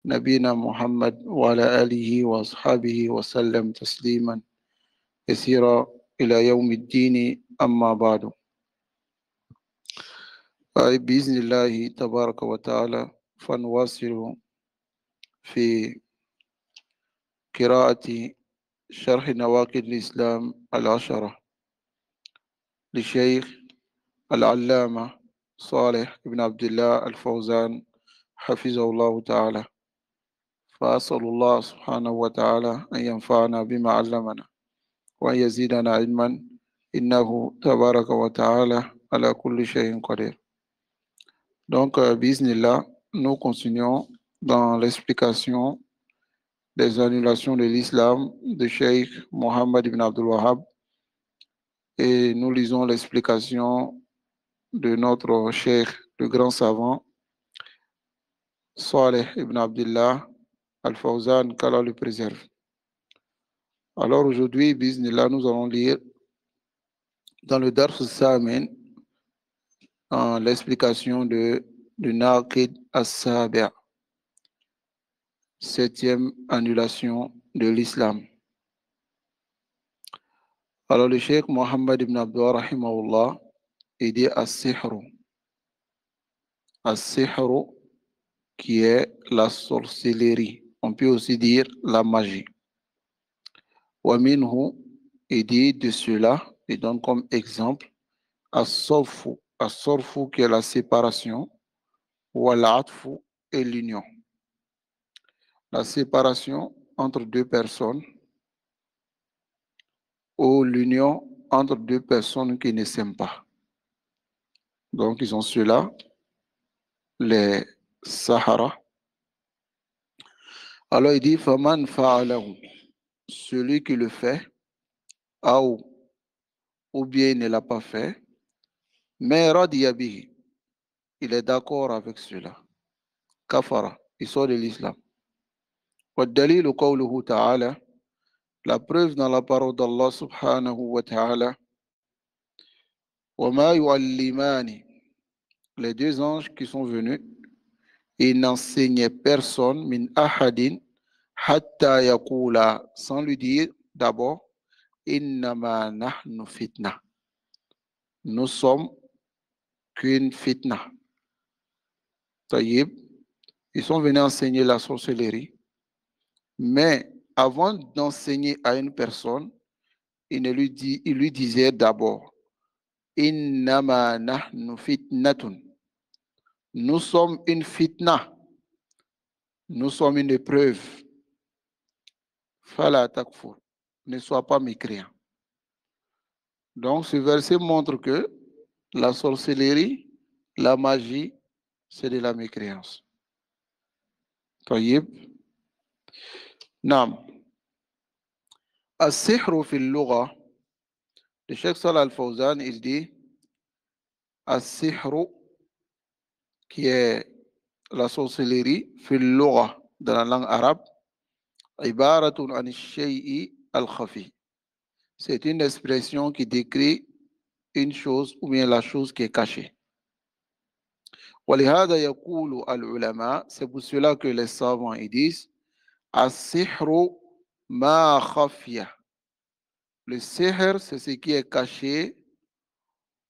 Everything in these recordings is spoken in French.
نبينا محمد وعلى آله وأصحابه وسلم تسليما كثيرا إلى يوم الدين أما بعد. بإذن الله تبارك وتعالى فنواصل في قراءة شرح نواقض الإسلام العشرة للشيخ العلامة صالح بن عبد الله الفوزان حفظه الله تعالى. فأسأل الله سبحانه وتعالى أن ينفعنا بما علمنا وأن يزيدنا علما إنه تبارك وتعالى على كل شيء قدير. Donc, bismillah, nous continuons dans l'explication des annulations de l'islam de Cheikh Mohammed ibn Abdul Wahhab et nous lisons l'explication de notre cheikh, le grand savant, Saleh ibn Abdullah al-Fawzan, qu'Allah le préserve. Alors aujourd'hui, bismillah, nous allons lire dans le Dars Samin l'explication de Naqid as-Sabi', septième annulation de l'islam. Alors le cheikh Mohammed ibn Abdullah rahimahullah, il dit as-sihru. As-sihru qui est la sorcellerie. On peut aussi dire la magie. Wa minhu, il dit de cela, il donne comme exemple as-sorfu. As-sorfu qui est la séparation, wa l'atfu et l'union. La séparation entre deux personnes ou l'union entre deux personnes qui ne s'aiment pas. Donc, ils ont ceux-là, les Sahara. Alors, il dit, Faman fa'alahu, celui qui le fait, ou bien il ne l'a pas fait, mais radiya bihi, il est d'accord avec cela. Kafara, il sort de l'islam. Wa dalilu qawluhu ta'ala, la preuve dans la parole d'Allah subhanahu wa ta'ala, wa ma yu'allimani, les deux anges qui sont venus, ils n'enseignaient personne, min ahadin, hatta yaqula, sans lui dire d'abord, innama nahnu fitna. Nous sommes qu'une fitna. Taïb, ils sont venus enseigner la sorcellerie, mais avant d'enseigner à une personne, il lui disait d'abord, innama nahnu fitnatun. Nous sommes une fitna. Nous sommes une épreuve. Fala takfur. Ne sois pas mécréant. Donc, ce verset montre que la sorcellerie, la magie, c'est de la mécréance. Taïb. Nam. As-sihru fil lugha. Le Cheikh Salah al-Fawzan, il dit As-sihru, qui est la sorcellerie, fil lugha, dans la langue arabe, ibaratun an shay'i al-khafi. C'est une expression qui décrit une chose ou bien la chose qui est cachée. وَلِهَذَا يَقُولُ الْعُلَمَاء, c'est pour cela que les savants ils disent as-sihru ma khafiya. Le sihr, c'est ce qui est caché,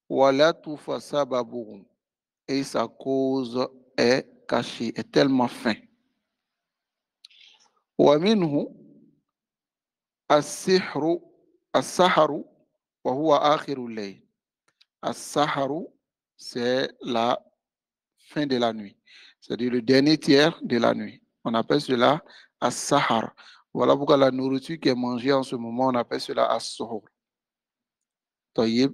wala tufa sababuhu, et sa cause est cachée, est tellement fin. Wa minhu as-sihru as-saharu wa huwa akhirul layl. As-saharu, c'est la fin de la nuit, c'est-à-dire le dernier tiers de la nuit. On appelle cela as-sahar. Voilà pourquoi la nourriture qui est mangée en ce moment, on appelle cela as-suhur. Taïb.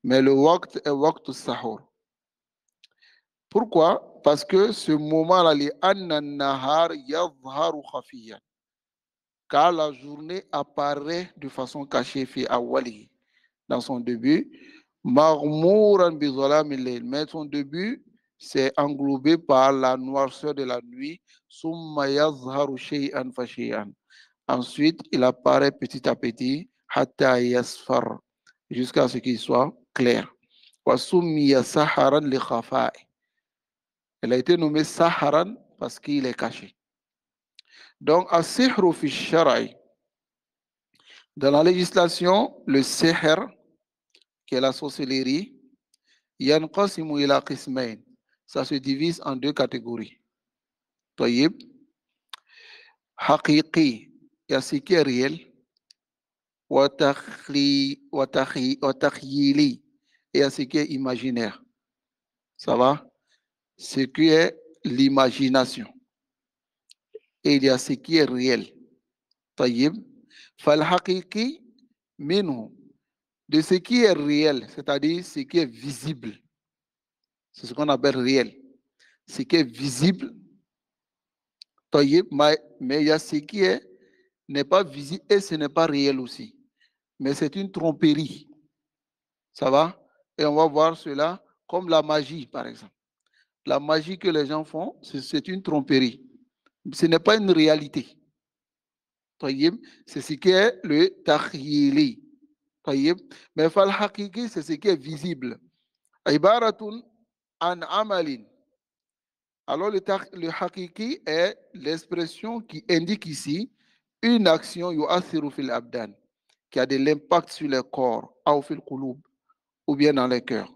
Mais le waqt est waqt as-sahur. Pourquoi? Parce que ce moment-là, li anna nahar yadhharu khafiyan. Car la journée apparaît de façon cachée fi awwalihi, dans son début, maghmouran bi dhalamil layl. Mais son début, c'est englobé par la noirceur de la nuit. Summa yadhharu shay'an fa shay'an. Ensuite, il apparaît petit à petit, hatta yasfar, jusqu'à ce qu'il soit clair. Wa summiya saharan li khafa'i. Elle a été nommée saharan parce qu'il est caché. Donc, as-sihru fi shara'i. Dans la législation, le sihr, qui est la sorcellerie, yanqasimu ila qismayn. Ça se divise en deux catégories. Tayyib, haqiqi, il y a ce qui est réel, wa takhyili, et il y a ce qui est imaginaire. Ça va? Ce qui est l'imagination. Et il y a ce qui est réel. Tayyib, fal haqiqi minhu, de ce qui est réel, c'est-à-dire ce qui est visible. C'est ce qu'on appelle réel. Ce qui est visible, mais il y a ce qui n'est pas visible et ce n'est pas réel aussi. Mais c'est une tromperie. Ça va? Et on va voir cela comme la magie, par exemple. La magie que les gens font, c'est une tromperie. Ce n'est pas une réalité. C'est ce qui est le takhyili. Mais fal haqiqi, c'est ce qui est visible. Ibaratun an amalin. Alors le haqiqi est l'expression qui indique ici une action yu'athiru fil abdan, qui a de l'impact sur le corps, ou fil qulub, ou bien dans les cœurs.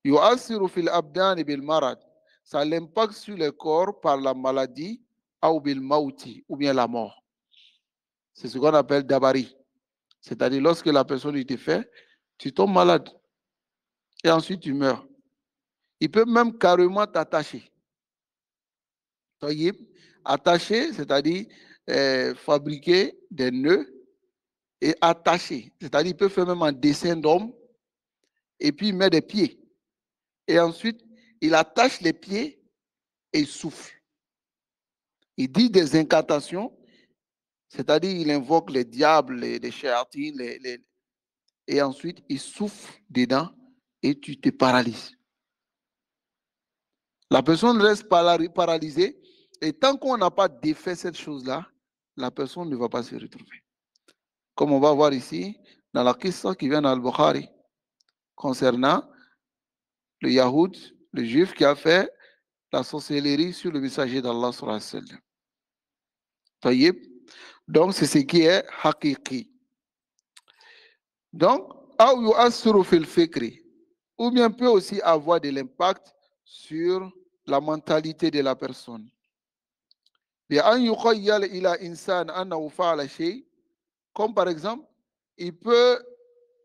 Yu'athiru fil abdan bil marad, ça a l'impact sur le corps par la maladie, ou bil mauti, ou bien la mort. C'est ce qu'on appelle dabari. C'est-à-dire lorsque la personne te fait, tu tombes malade et ensuite tu meurs. Il peut même carrément t'attacher. Attacher, c'est-à-dire fabriquer des nœuds et attacher. C'est-à-dire il peut faire même un dessin d'homme et puis il met des pieds. Et ensuite, il attache les pieds et il souffle. Il dit des incantations, c'est-à-dire il invoque les diables, les shayatines, et ensuite il souffle dedans et tu te paralyses. La personne reste paralysée et tant qu'on n'a pas défait cette chose-là, la personne ne va pas se retrouver. Comme on va voir ici dans la question qui vient dans Al-Bukhari concernant le Yahoud, le juif qui a fait la sorcellerie sur le messager d'Allah sallallahu alayhi wa sallam. Donc c'est ce qui est haqiqi. Donc, ou bien peut aussi avoir de l'impact sur la mentalité de la personne. Comme par exemple, il peut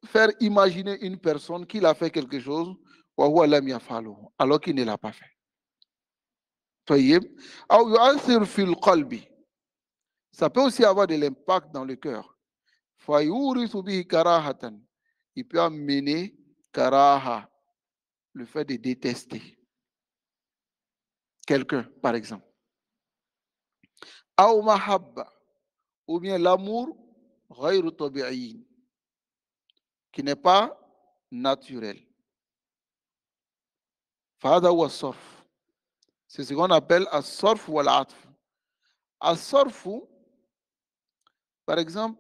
faire imaginer une personne qu'il a fait quelque chose alors qu'il ne l'a pas fait. Ça peut aussi avoir de l'impact dans le cœur. Il peut amener karaha, le fait de détester quelqu'un, par exemple. Ou bien l'amour qui n'est pas naturel. C'est ce qu'on appelle as-sarf ou al-atf. As-sarf, par exemple,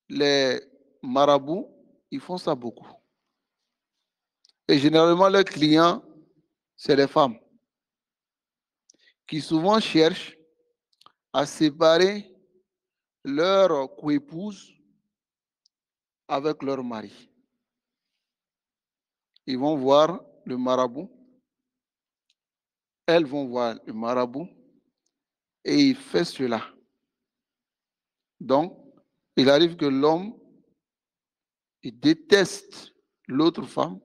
les marabouts, ils font ça beaucoup. Et généralement, leurs clients, c'est les femmes qui souvent cherchent à séparer leur coépouse avec leur mari. Ils vont voir le marabout, elles vont voir le marabout et il fait cela. Donc, il arrive que l'homme, il déteste l'autre femme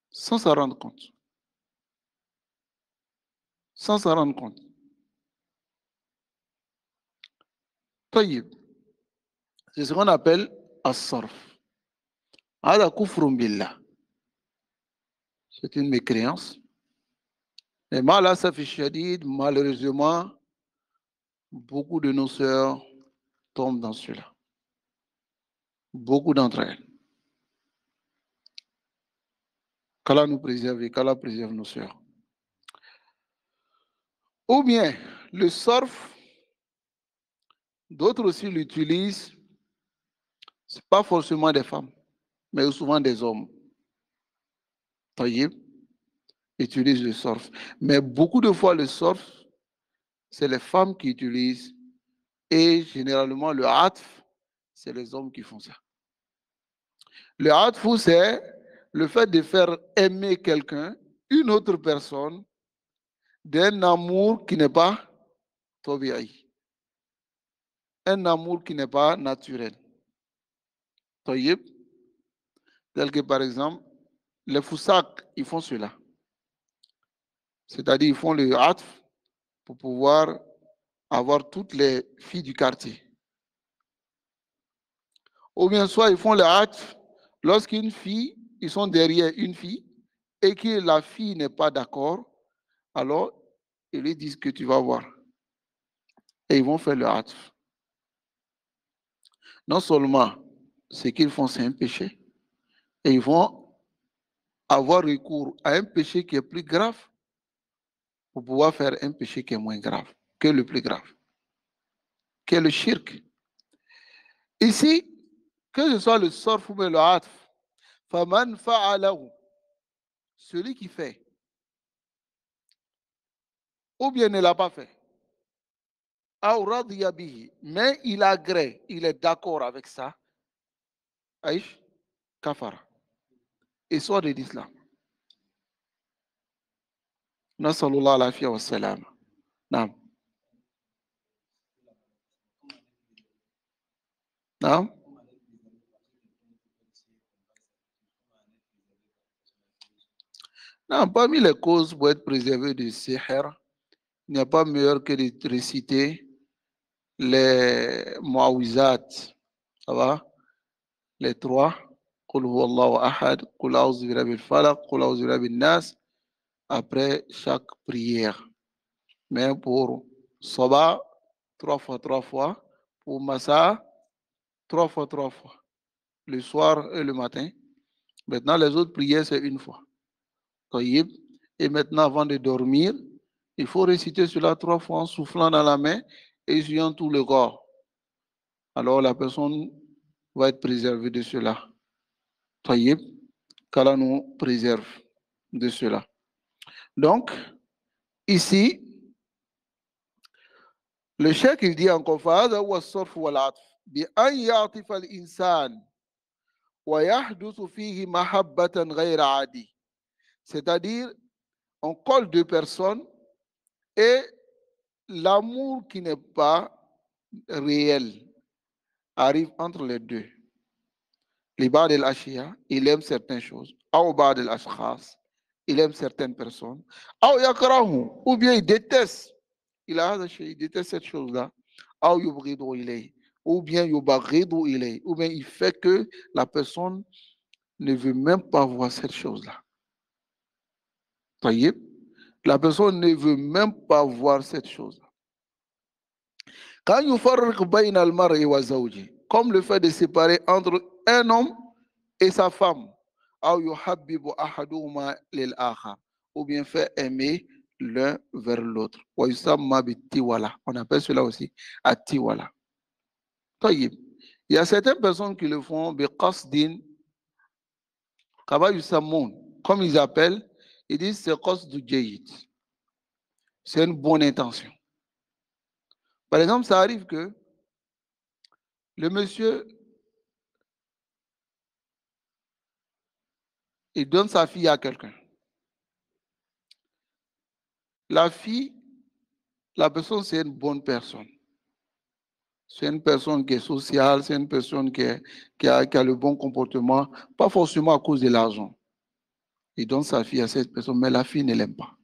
sans s'en rendre compte. Sans s'en rendre compte. Taïb. C'est ce qu'on appelle as-sarf. Hada kufrun billah. C'est une mécréance. Et malheureusement, beaucoup de nos sœurs tombent dans cela. Beaucoup d'entre elles. Qu'Allah nous préserve et qu'Allah préserve nos sœurs. Ou bien, le surf, d'autres aussi l'utilisent, ce n'est pas forcément des femmes, mais souvent des hommes. Taïb utilisent le surf. Mais beaucoup de fois, le surf, c'est les femmes qui utilisent. Et généralement, le atf, c'est les hommes qui font ça. Le atf, c'est le fait de faire aimer quelqu'un, une autre personne, d'un amour qui n'est pas tabi'i. Un amour qui n'est pas naturel. Taïb, tel que par exemple, les foussaks, ils font cela. C'est-à-dire, ils font le atf pour pouvoir avoir toutes les filles du quartier. Ou bien soit ils font le atf lorsqu'une fille, ils sont derrière une fille et que la fille n'est pas d'accord, alors ils lui disent que tu vas voir. Et ils vont faire le atf. Non seulement ce qu'ils font, c'est un péché, et ils vont avoir recours à un péché qui est plus grave pour pouvoir faire un péché qui est moins grave que le plus grave, qui est le shirk. Ici, que ce soit le sorf ou le atf, faman fa'alahu, celui qui fait, ou bien ne l'a pas fait, mais il agrée, il est d'accord avec ça, aïch, kafara, et sort de l'islam. Nasallallahu alayhi wa sallam. Naam. Naam. Non, parmi les causes pour être préservé du sihr, il n'y a pas meilleur que de réciter les muawizat. Ça va? Les trois. Qul huwa Allahu ahad, qul a'udhu bi rabbil falaq, qul a'udhu bi rabbin nas, après chaque prière. Mais pour Soba, 3 fois. Pour Massa, 3 fois. Le soir et le matin. Maintenant, les autres prières, c'est une fois. Et maintenant, avant de dormir, il faut réciter cela 3 fois en soufflant dans la main et essuyant tout le corps. Alors la personne va être préservée de cela. Taïb, qu'Allah nous préserve de cela. Donc, ici, le cheikh il dit encore فهذا هو الصرف والعطف بأن يعطف الإنسان ويحدث فيه محبة غير عادي. C'est-à-dire, on colle 2 personnes et l'amour qui n'est pas réel arrive entre les deux. L'ibad el-Ashia, il aime certaines choses. Aoubad el-Ashkhas, il aime certaines personnes. Ou bien il déteste. Il déteste cette chose-là. Ou bien il fait que la personne ne veut même pas voir cette chose-là. Voyez? La personne ne veut même pas voir cette chose-là. Comme le fait de séparer entre un homme et sa femme, ou bien faire aimer l'un vers l'autre. On appelle cela aussi atiwala. Il y a certaines personnes qui le font comme ils appellent, ils disent c'est cause du jayid. C'est une bonne intention. Par exemple, ça arrive que le monsieur, il donne sa fille à quelqu'un. La fille, la personne, c'est une bonne personne. C'est une personne qui est sociale, c'est une personne qui a le bon comportement, pas forcément à cause de l'argent. Il donne sa fille à cette personne, mais la fille ne l'aime pas.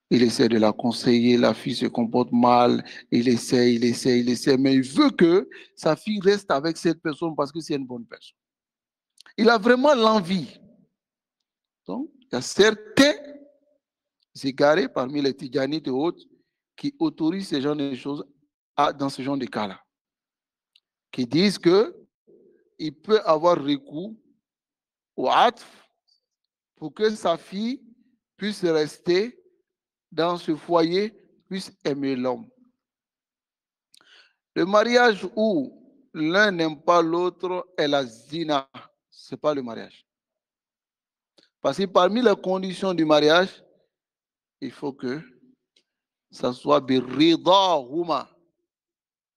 Il essaie de la conseiller, la fille se comporte mal, il essaie, mais il veut que sa fille reste avec cette personne parce que c'est une bonne personne. Il a vraiment l'envie. Donc, il y a certains égarés parmi les Tidjanites et autres qui autorisent ce genre de choses dans ce genre de cas-là. Qui disent qu'il peut avoir recours au atf pour que sa fille puisse rester dans ce foyer, puisse aimer l'homme. Le mariage où l'un n'aime pas l'autre est la zina. Ce n'est pas le mariage. Parce que parmi les conditions du mariage, il faut que ça soit biridahuma,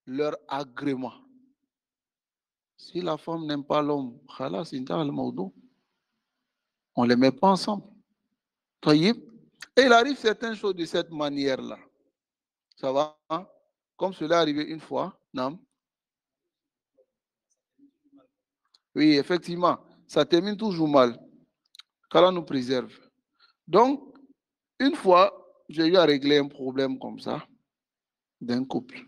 leur agrément. Si la femme n'aime pas l'homme, khalas, intaha al-mawdu. On ne les met pas ensemble. Et il arrive certaines choses de cette manière-là. Ça va? Hein? Comme cela est arrivé une fois. Non? Oui, effectivement. Ça termine toujours mal. Qu'Allah nous préserve. Donc, une fois, j'ai eu à régler un problème comme ça d'un couple.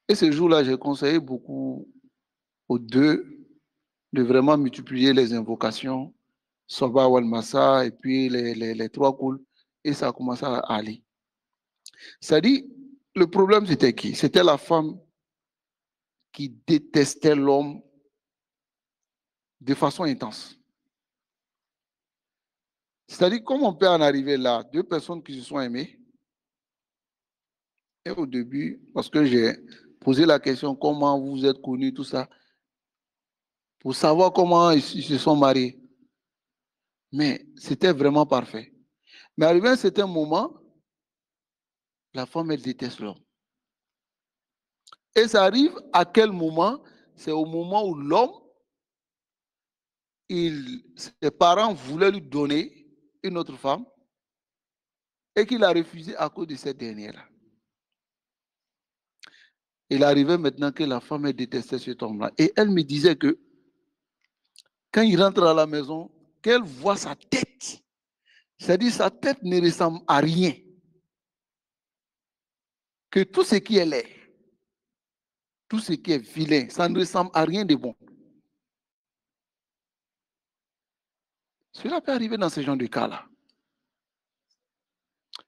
Et ce jour-là, j'ai conseillé beaucoup aux deux de vraiment multiplier les invocations, Soba wal Massa, et puis les trois coups, et ça a commencé à aller. Ça dit, le problème c'était qui? C'était la femme qui détestait l'homme de façon intense. C'est-à-dire, comment on peut en arriver là? Deux personnes qui se sont aimées, et au début, parce que j'ai posé la question, comment vous êtes connus, tout ça, pour savoir comment ils se sont mariés. Mais c'était vraiment parfait. Mais arrivé à un certain moment, la femme, elle déteste l'homme. Et ça arrive à quel moment? C'est au moment où l'homme, ses parents voulaient lui donner une autre femme et qu'il a refusé à cause de cette dernière-là. Il arrivait maintenant que la femme, elle détestait cet homme-là. Et elle me disait que quand il rentre à la maison, qu'elle voit sa tête, c'est-à-dire sa tête ne ressemble à rien. Que tout ce qui est laid, tout ce qui est vilain, ça ne ressemble à rien de bon. Cela peut arriver dans ce genre de cas-là.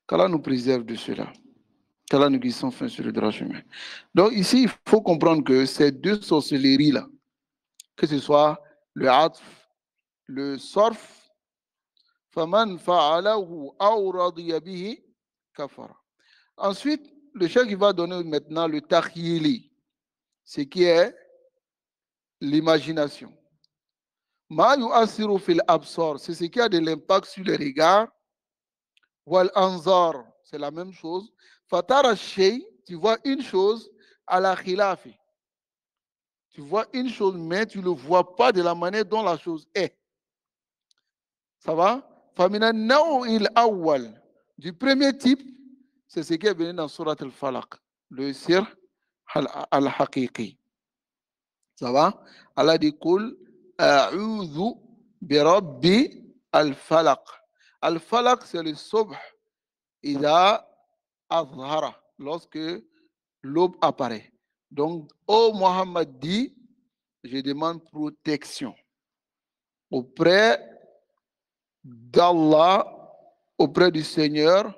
Qu'Allah nous préserve de cela. Qu'Allah nous guide sans fin sur le droit chemin. Donc ici, il faut comprendre que ces deux sorcelleries-là, que ce soit le atf, le sorf, faman fa'alahu aw radiya bihi kafara. Ensuite, le chef qui va donner maintenant le takhyili, ce qui est l'imagination. Ma yu'asiru fil absar, c'est ce qui a de l'impact sur les regards. Wal anzar, c'est la même chose. Fatara shay, tu vois une chose à la khilafi. Tu vois une chose, mais tu ne le vois pas de la manière dont la chose est. Ça va? Famina naw'il awwal. Du premier type, c'est ce qui est venu dans Surat al-Falaq, le sir al-haqiqi. Ça va? Allah dit Kul a'udhu bi rabbi al-falaq. Al-falaq, c'est le subh. Ida azhara, lorsque l'aube apparaît. Donc, ô Mohammed dit, je demande protection auprès d'Allah, auprès du Seigneur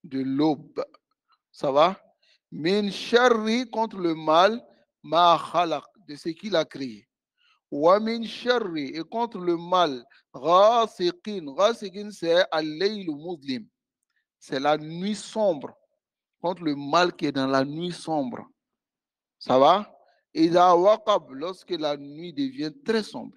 de l'aube. Ça va? Min sharri, contre le mal, ma khalaq, de ce qu'il a créé. Wa min sharri, et contre le mal, ghasiqin. Ghasiqin, c'est al-layl muslim. C'est la nuit sombre. Contre le mal qui est dans la nuit sombre. Ça va? Ida waqab, lorsque la nuit devient très sombre.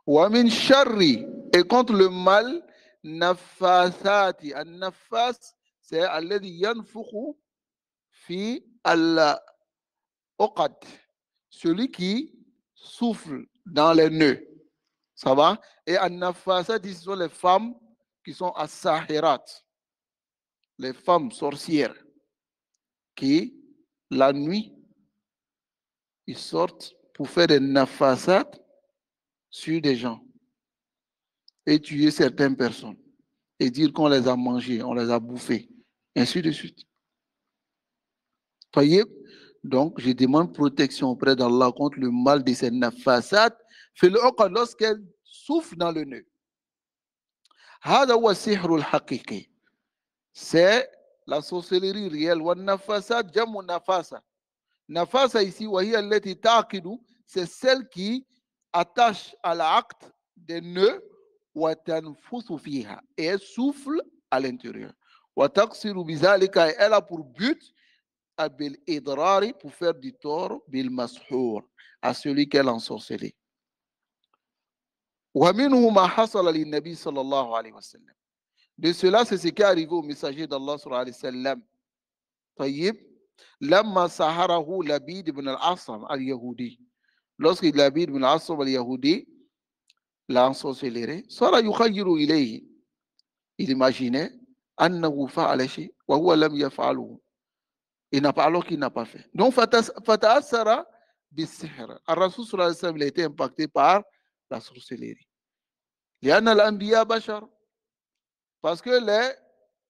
Wa min sharri, et contre le mal, nafasati. An-nafas, c'est alladhi yanfukhu fi al-uqad. Celui qui souffle dans les nœuds. Ça va? Et an-nafasati, ce sont les femmes qui sont as-sahirat. Les femmes sorcières qui, la nuit, ils sortent pour faire des nafasat sur des gens et tuer certaines personnes et dire qu'on les a mangés, on les a bouffés, ainsi de suite. Voyez? Donc, je demande protection auprès d'Allah contre le mal de ces nafasat, lorsqu'elles souffrent dans le nœud. C'est la sorcellerie réelle. Nafasa ici, c'est celle qui attache à l'acte des nœuds et elle souffle à l'intérieur. Elle a pour but pour faire du tort à celui qu'elle a ensorcelé. De cela, c'est ce qui est arrivé au messager d'Allah sallallahu alayhi wa sallam. Tayyib, lamma saharahu Labid ibn al-Asam al-Yahudi. Lorsque Labid ibn al-Asam al-Yahudi l'a ensorcelé, sara yukhayyiru ilayhi. Il imaginait annahu fa'ala shay wa huwa lam yaf'aluhu. Il n'a pas, alors qu'il n'a pas fait. Donc, fata'assara bis-sihr. Ar-Rasul sallallahu alayhi wa sallam, il a été impacté par la sorcellerie. Li'anna al-anbiya bashar. Parce que les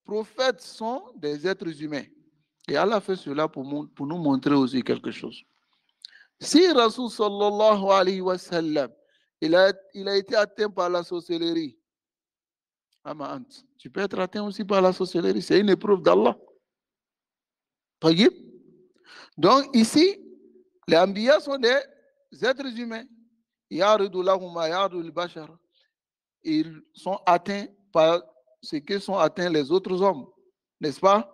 prophètes sont des êtres humains. Et Allah fait cela pour nous montrer aussi quelque chose. Si Rasul sallallahu alayhi wa sallam, il a été atteint par la sorcellerie, tu peux être atteint aussi par la sorcellerie. C'est une épreuve d'Allah. Donc ici, les Anbiya sont des êtres humains. Ils sont atteints par ce que sont atteints les autres hommes. N'est-ce pas?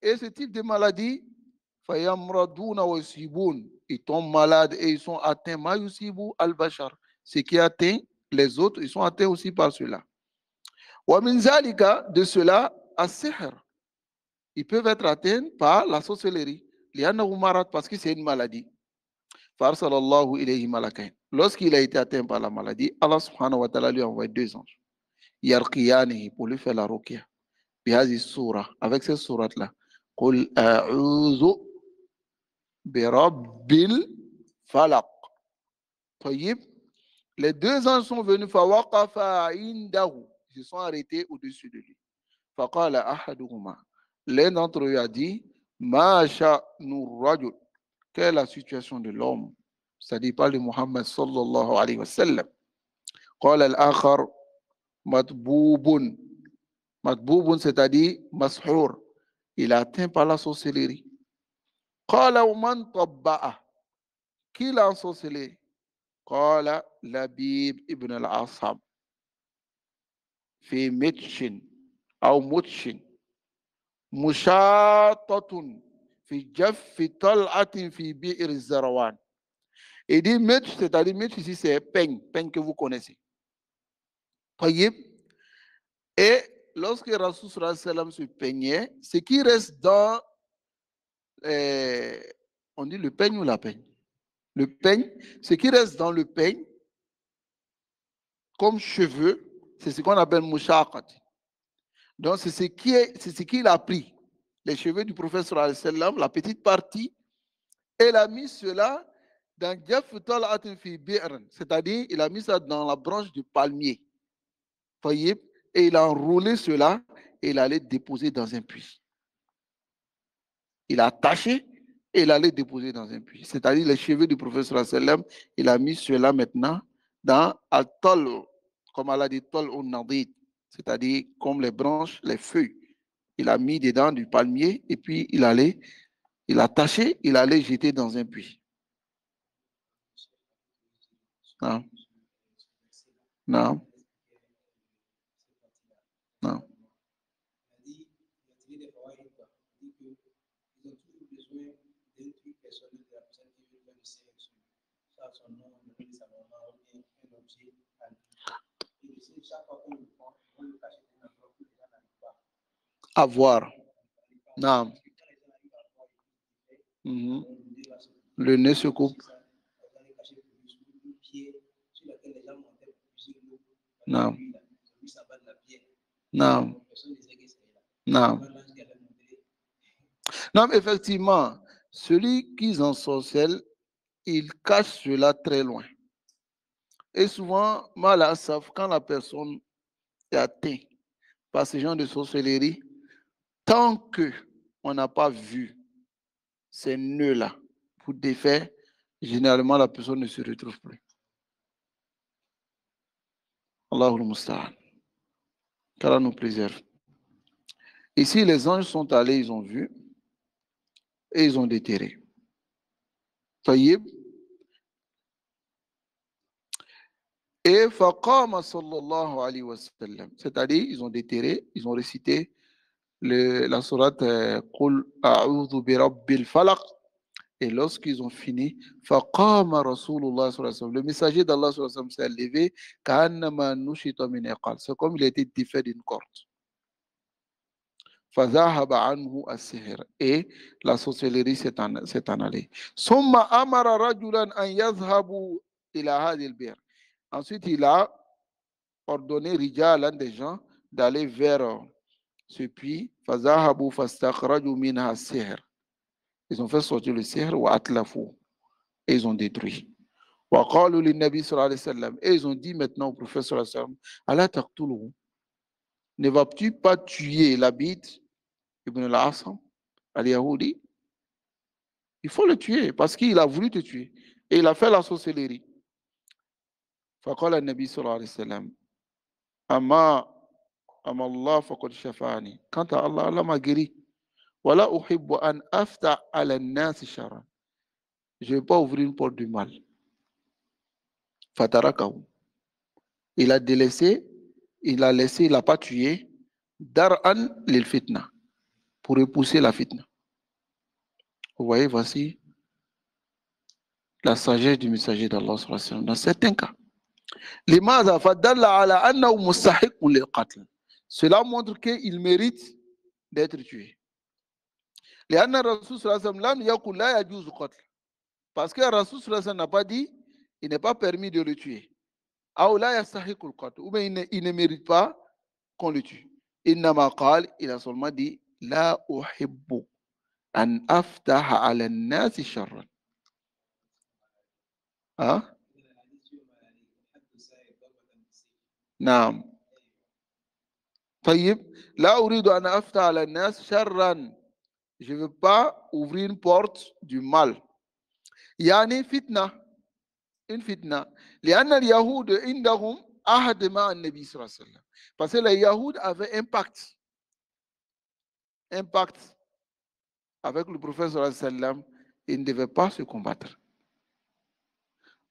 Et ce type de maladie, ils tombent malades et ils sont atteints. Ce qui atteint les autres, ils sont atteints aussi par cela. De cela, ils peuvent être atteints par la sorcellerie. Parce que c'est une maladie. Lorsqu'il a été atteint par la maladie, Allah subhanahu wa ta'ala lui a envoyé 2 anges. Yarqiyani, pour lui faire la ruqya. Avec cette sourate-là. Qul a'udhu bi rabbil falaq. Les 2 anges sont venus. Fawaqafa indahu. Ils se sont arrêtés au-dessus de lui. Faqala ahaduhuma. L'un d'entre eux a dit, Ma sha'nu rajul. Quelle est la situation de l'homme? C'est-à-dire, il parle de Muhammad sallallahu alayhi wa sallam. Qala al-akhar matboubun. Matboubun, c'est-à-dire mashour. Il est atteint par la sorcellerie. Qala man tabba'a. Qui l'a ensorcelé? Qala Labib ibn al-Asam. Fi mitchin. Ou mutchin. Mushatatun. Fi jaffi tal'atin fi bi'ir zarawan. Et dit mitch, c'est-à-dire mitch ici, c'est peigne que vous connaissez. Et lorsque Rasul sallallahu alayhi wa sallam se peignait, ce qui reste dans, on dit le peigne ou la peigne? Le peigne, ce qui reste dans le peigne, comme cheveux, c'est ce qu'on appelle mouchaqat. Donc c'est ce qu'il a pris. Les cheveux du prophète sallallahu alayhi wa sallam, la petite partie, et il a mis cela dans c'est-à-dire il a mis ça dans la branche du palmier. Voyez, et il a enroulé cela et il allait déposer dans un puits. Il a attaché et il allait déposer dans un puits. C'est-à-dire les cheveux du prophète sallallahu alayhi wa sallam, il a mis cela maintenant dans al-tol, comme Allah dit tol ou nadid, c'est-à-dire comme les branches, les feuilles. Il a mis dedans du palmier et puis il a attaché, il allait jeter dans un puits. Non. Non. Non. Avoir. Non. Le nez se coupe. Non. Non. Non. Non, mais effectivement, celui qui ensorcelle, il cache cela très loin. Et souvent, quand la personne est atteinte par ce genre de sorcellerie, tant qu'on n'a pas vu ces nœuds-là pour défaire, généralement la personne ne se retrouve plus. Allahul Musta'an. Qu'Allah nous préserve. Ici, les anges sont allés, ils ont vu, et ils ont déterré. Taïb. Et faqama sallallahu alayhi wa sallam. C'est-à-dire, ils ont déterré, ils ont récité la sourate Qul a'udhu bi rabbil falaq. Et lorsqu'ils ont fini, فَقَامَ رَسُولُ اللَّهِ صلى الله عليه وسلم. Le messager d'Allah صلى الله عليه وسلم s'est levé, كَأَنَّمَا نُشِطَ مِنْ عِقَالٍ. C'est comme il était défait d'une corde. فَذَهَبَ عَنْهُ السِّحْرُ. Et la sorcellerie s'est en allée. ثُمَّ أَمَرَ رَجُلًا أَنْ يَذْهَبُوا إِلَى هَذِهِ الْبِئْرِ. Ensuite, il a ordonné رجالا des gens d'aller vers ce puits. فَذَهَبُوا فَاسْتَخْرَجُوا مِنْهَا السِّحْرَ. Ils ont fait sortir le sihr wa atlafu. Et ils ont détruit. Wa qalu lin nabi sallallahu alayhi wa sallam. Et ils ont dit maintenant au prophète sallallahu alayhi wa sallam, ala taqtuluhu. Ne vas-tu pas tuer l'Abid ibn al-Asam al-Yahudi? Il faut le tuer parce qu'il a voulu te tuer. Et il a fait la sorcellerie. Faqala nabi sallallahu alayhi wa sallam, amma Allah faqad shafani. Quant à Allah, Allah m'a guéri. Wala uhibbu an afta ala an-nas sharran. Je ne vais pas ouvrir une porte du mal. Fatarakahu. Il a délaissé, il a laissé, il n'a pas tué. Dar'an lil fitna. Pour repousser la fitna. Vous voyez, voici la sagesse du messager d'Allah dans certains cas. لماذا فدل على أنه مستحق للقتل. Cela montre qu'il mérite d'être tué. لأن الرسول صلى الله عليه وسلم لم يقل لا يجوز قتل. Parce que le Rasul sallallahu alayhi wa sallam n'a pas dit, il n'est pas permis de le tuer. Ou bien il ne mérite pas qu'on le tue. Innama qal, il a seulement dit, la uhibbu an aftaha ala nasi sharran. Hein? Naam. طيب لا أريد أن أفتح على الناس شرا. Je ne veux pas ouvrir une porte du mal. يعني فتنة. Une fitna. لأن اليهود عندهم عهد مع النبي صلى الله عليه وسلم. Parce que les Yahoud avaient un pacte avec le prophète sallallahu alayhi wa sallam. Ils ne devaient pas se combattre.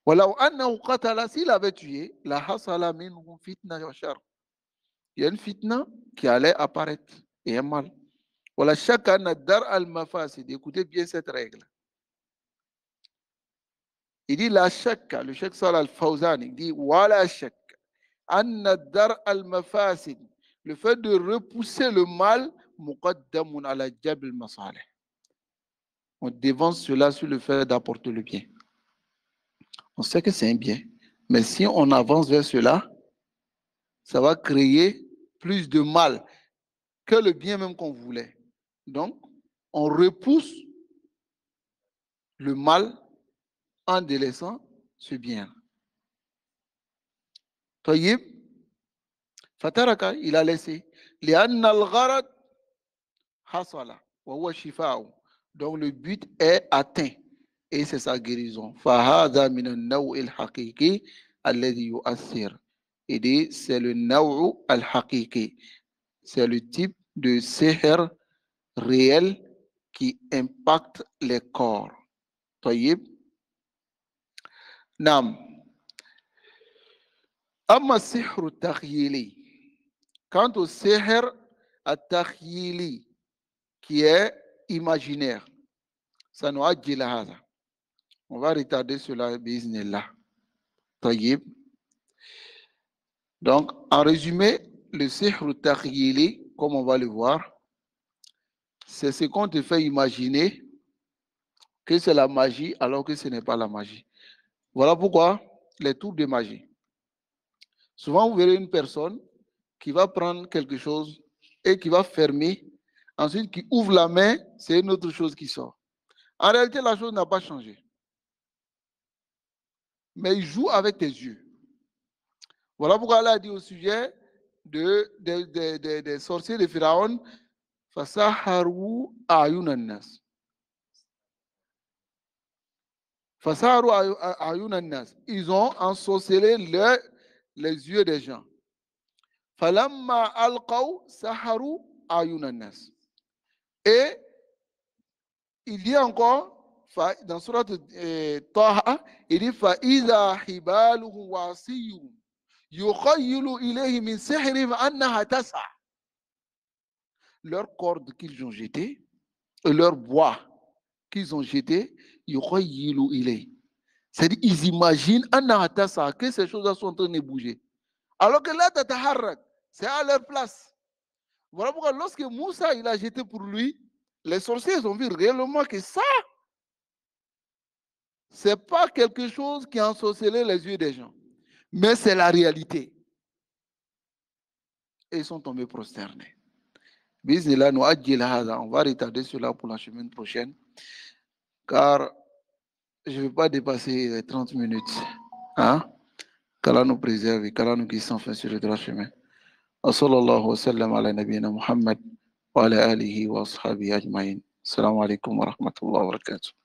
ولو أنه قتل, s'il avait tué, لحصل منهم فتنة وشر. Il y a une fitna qui allait apparaître et un mal. ولا شك أن الدرء المفاسد. Écoutez bien cette règle. Il dit la shakka, le Cheikh Salih al-Fawzan, il dit wala shakka anna dar al-mafasid, le fait de repousser le mal, muqaddamun ala jab al-masalih. On dévance cela sur le fait d'apporter le bien. On sait que c'est un bien, mais si on avance vers cela, ça va créer plus de mal que le bien même qu'on voulait. Donc, on repousse le mal en délaissant ce bien. Tayyib, fataraka, il a laissé. لأن الغرض حصل وهو شفاء. Donc le but est atteint et c'est sa guérison. فهذا من النوع الحقيقي الذي يؤثر. Il dit c'est le نوع الحقيقي. C'est le type de sihr réel qui impacte les corps. Tayyib. Nam. Amma sihr al-takhyili. Quant au sihr al-takhyili, qui est imaginaire, ça nous a dit là. On va retarder cela, bismillah. Tayyib. Donc, en résumé, le sihr al-takhyili, comme on va le voir, c'est ce qu'on te fait imaginer que c'est la magie alors que ce n'est pas la magie. Voilà pourquoi les tours de magie. Souvent, vous verrez une personne qui va prendre quelque chose et qui va fermer, ensuite qui ouvre la main, c'est une autre chose qui sort. En réalité, la chose n'a pas changé. Mais il joue avec tes yeux. Voilà pourquoi Allah a dit au sujet des sorciers de Pharaon, Fasaharu ayunan nas. Fasaharu ayunan nas. Ils ont ensorcelé les yeux des gens. Falamma alqaw saharu ayunan nas. Et il dit encore, dans surat Taha, il dit فَإِذَا حِبَالُهُمْ وَعَصِيُّهُمْ يُخَيِّلُ إِلَيْهِ مِنْ سِحْرِهِمْ أَنَّهَا تَسْعَى. Leurs cordes qu'ils ont jetées, et leurs bois qu'ils ont jetés, C'est-à-dire, ils imaginent que ces choses-là sont en train de bouger. Alors que là, c'est à leur place. Voilà pourquoi lorsque Moussa il a jeté pour lui, les sorciers ont vu réellement que ça, c'est pas quelque chose qui a ensorcelé les yeux des gens, mais c'est la réalité. Et ils sont tombés prosternés. Bismillah, nous on va retarder cela pour la semaine prochaine, car je ne vais pas dépasser les 30 minutes. Hein? Qu'Allah nous préserve et qu'Allah nous guide sans fin sur le droit chemin. وصلى الله وسلم على نبينا محمد وعلى آله وأصحابه أجمعين. السلام عليكم ورحمة الله وبركاته.